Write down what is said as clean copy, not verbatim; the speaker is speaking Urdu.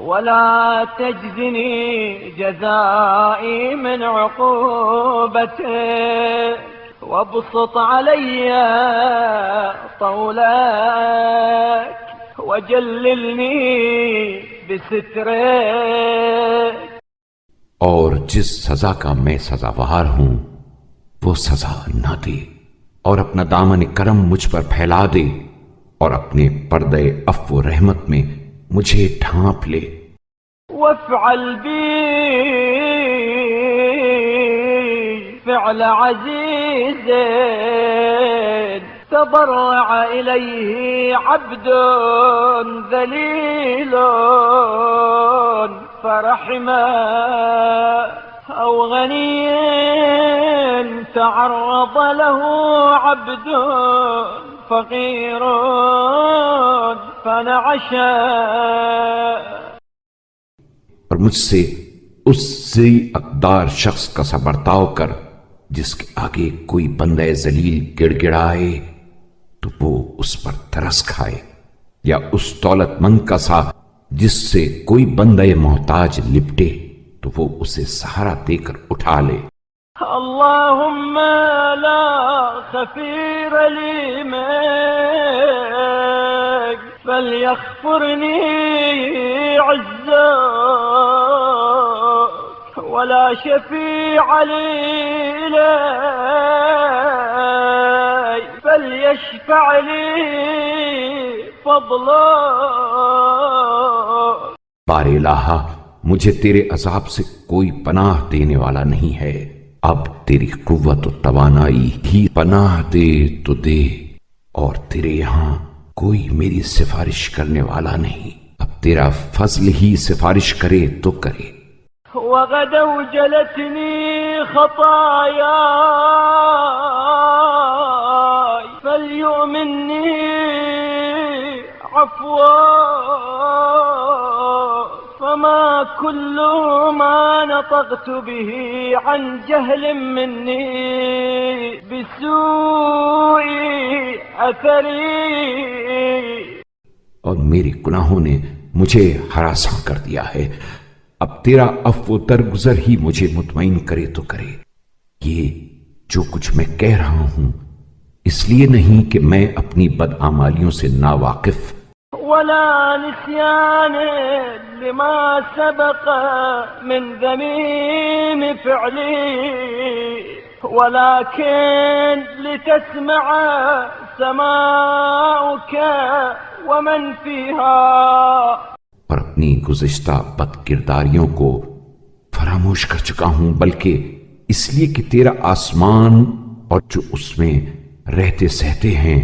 ولا تجزني جزائي من عقوبته وابسط علي طولك وجللني بسترك. اور جس سزا کا میں سزاوار ہوں وہ سزا نہ دے، اور اپنا دامن کرم مجھ پر پھیلا دے، اور اپنے پردے عفو و رحمت میں مجھے ڈھانپ لے. وافعل بی فعل عزیز تضرع إليه عبد ذليل فرحمه أو غني تعرض له عبد فقير فنعشه. اور مجھ سے اس ذی اقدار شخص کا سا برتاؤ کر جس کے آگے کوئی بندہ ذلیل گڑ گڑائے تو وہ اس پر ترس کھائے، یا اس دولت مند کا سا جس سے کوئی بندہ محتاج لپٹے تو وہ اسے سہارا دے کر اٹھا لے. اللهم لا خفير لي منك فليغفرني عزك ولا شفيع لي إليك فليشفع لي فضلك. بار الہا، مجھے تیرے عذاب سے کوئی پناہ دینے والا نہیں ہے، اب تیری قوت و توانائی ہی پناہ دے تو دے، اور تیرے یہاں کوئی میری سفارش کرنے والا نہیں، اب تیرا فضل ہی سفارش کرے تو کرے. وغدوا جلتني خطاياي فليؤمني عفوا فما كل ما نطقت به عن جهل مني بسوء أثري. اور میرے گناہوں نے مجھے ہراساں کر دیا ہے، اب تیرا عفو درگزر ہی مجھے مطمئن کرے تو کرے. یہ جو کچھ میں کہہ رہا ہوں اس لیے نہیں کہ میں اپنی بدعمالیوں سے ناواقف ولا نسيان لما سبق من ذميم فعلي ولكن لتسمع سماؤك ومن فيها. اور اپنی گزشتہ بد کرداریوں کو فراموش کر چکا ہوں، بلکہ اس لیے کہ تیرا آسمان اور جو اس میں رہتے سہتے ہیں